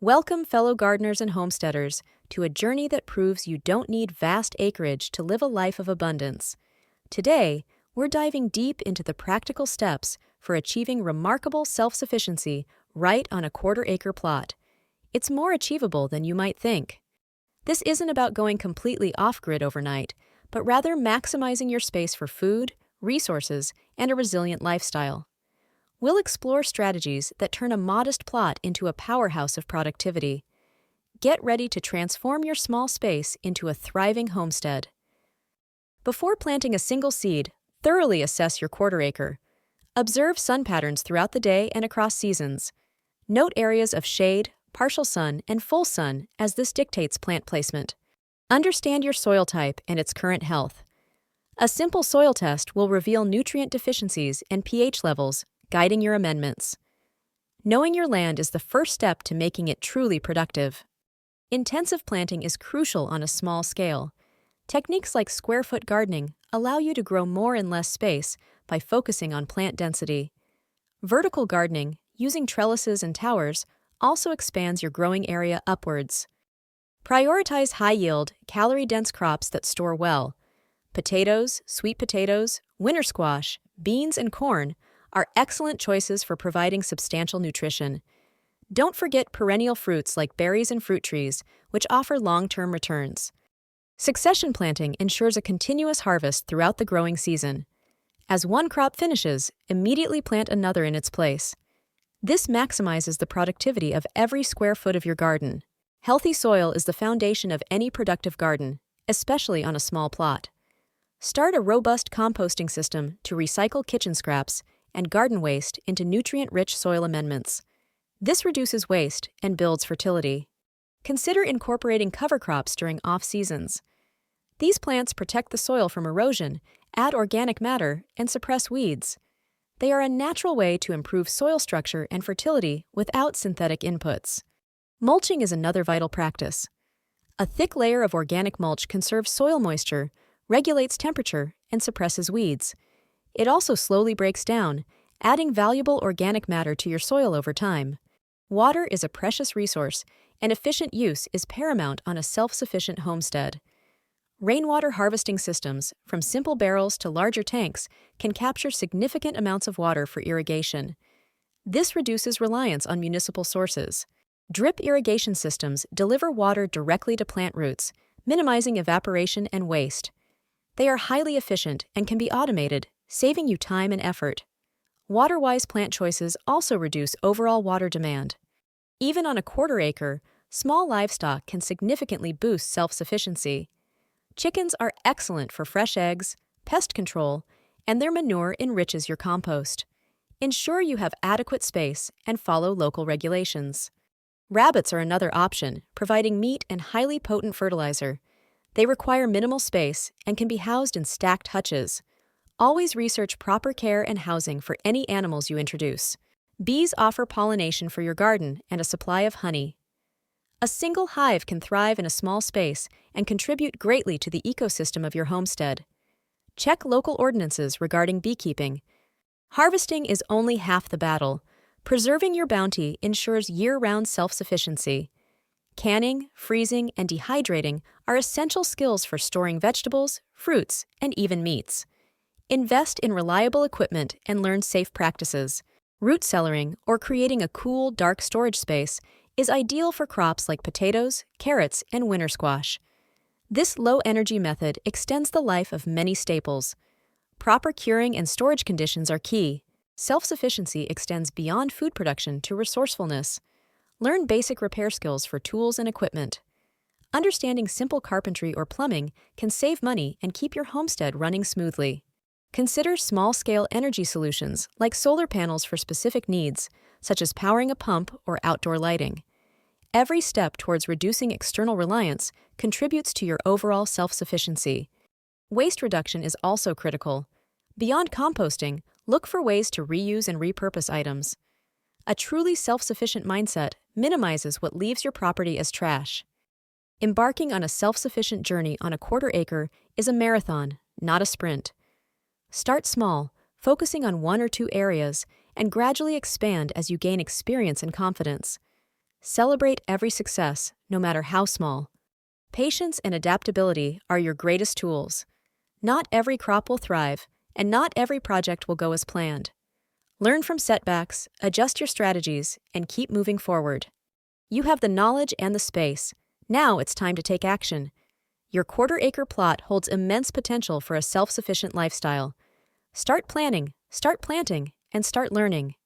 Welcome, fellow gardeners and homesteaders, to a journey that proves you don't need vast acreage to live a life of abundance. Today, we're diving deep into the practical steps for achieving remarkable self-sufficiency right on a quarter-acre plot. It's more achievable than you might think. This isn't about going completely off-grid overnight, but rather maximizing your space for food, resources, and a resilient lifestyle. We'll explore strategies that turn a modest plot into a powerhouse of productivity. Get ready to transform your small space into a thriving homestead. Before planting a single seed, thoroughly assess your quarter acre. Observe sun patterns throughout the day and across seasons. Note areas of shade, partial sun, and full sun, as this dictates plant placement. Understand your soil type and its current health. A simple soil test will reveal nutrient deficiencies and pH levels, guiding your amendments. Knowing your land is the first step to making it truly productive. Intensive planting is crucial on a small scale. Techniques like square-foot gardening allow you to grow more in less space by focusing on plant density. Vertical gardening, using trellises and towers, also expands your growing area upwards. Prioritize high-yield, calorie-dense crops that store well. Potatoes, sweet potatoes, winter squash, beans, and corn are excellent choices for providing substantial nutrition. Don't forget perennial fruits like berries and fruit trees, which offer long-term returns. Succession planting ensures a continuous harvest throughout the growing season. As one crop finishes, immediately plant another in its place. This maximizes the productivity of every square foot of your garden. Healthy soil is the foundation of any productive garden, especially on a small plot. Start a robust composting system to recycle kitchen scraps and garden waste into nutrient-rich soil amendments. This reduces waste and builds fertility. Consider incorporating cover crops during off-seasons. These plants protect the soil from erosion, add organic matter, and suppress weeds. They are a natural way to improve soil structure and fertility without synthetic inputs. Mulching is another vital practice. A thick layer of organic mulch conserves soil moisture, regulates temperature, and suppresses weeds. It also slowly breaks down, adding valuable organic matter to your soil over time. Water is a precious resource, and efficient use is paramount on a self-sufficient homestead. Rainwater harvesting systems, from simple barrels to larger tanks, can capture significant amounts of water for irrigation. This reduces reliance on municipal sources. Drip irrigation systems deliver water directly to plant roots, minimizing evaporation and waste. They are highly efficient and can be automated, saving you time and effort. Water-wise plant choices also reduce overall water demand. Even on a quarter acre, small livestock can significantly boost self-sufficiency. Chickens are excellent for fresh eggs, pest control, and their manure enriches your compost. Ensure you have adequate space and follow local regulations. Rabbits are another option, providing meat and highly potent fertilizer. They require minimal space and can be housed in stacked hutches. Always research proper care and housing for any animals you introduce. Bees offer pollination for your garden and a supply of honey. A single hive can thrive in a small space and contribute greatly to the ecosystem of your homestead. Check local ordinances regarding beekeeping. Harvesting is only half the battle. Preserving your bounty ensures year-round self-sufficiency. Canning, freezing, and dehydrating are essential skills for storing vegetables, fruits, and even meats. Invest in reliable equipment and learn safe practices. Root cellaring, or creating a cool, dark storage space, is ideal for crops like potatoes, carrots, and winter squash. This low-energy method extends the life of many staples. Proper curing and storage conditions are key. Self-sufficiency extends beyond food production to resourcefulness. Learn basic repair skills for tools and equipment. Understanding simple carpentry or plumbing can save money and keep your homestead running smoothly. Consider small-scale energy solutions like solar panels for specific needs, such as powering a pump or outdoor lighting. Every step towards reducing external reliance contributes to your overall self-sufficiency. Waste reduction is also critical. Beyond composting, look for ways to reuse and repurpose items. A truly self-sufficient mindset minimizes what leaves your property as trash. Embarking on a self-sufficient journey on a quarter acre is a marathon, not a sprint. Start small, focusing on one or two areas, and gradually expand as you gain experience and confidence. Celebrate every success, no matter how small. Patience and adaptability are your greatest tools. Not every crop will thrive, and not every project will go as planned. Learn from setbacks, adjust your strategies, and keep moving forward. You have the knowledge and the space. Now it's time to take action. Your quarter-acre plot holds immense potential for a self-sufficient lifestyle. Start planning, start planting, and start learning.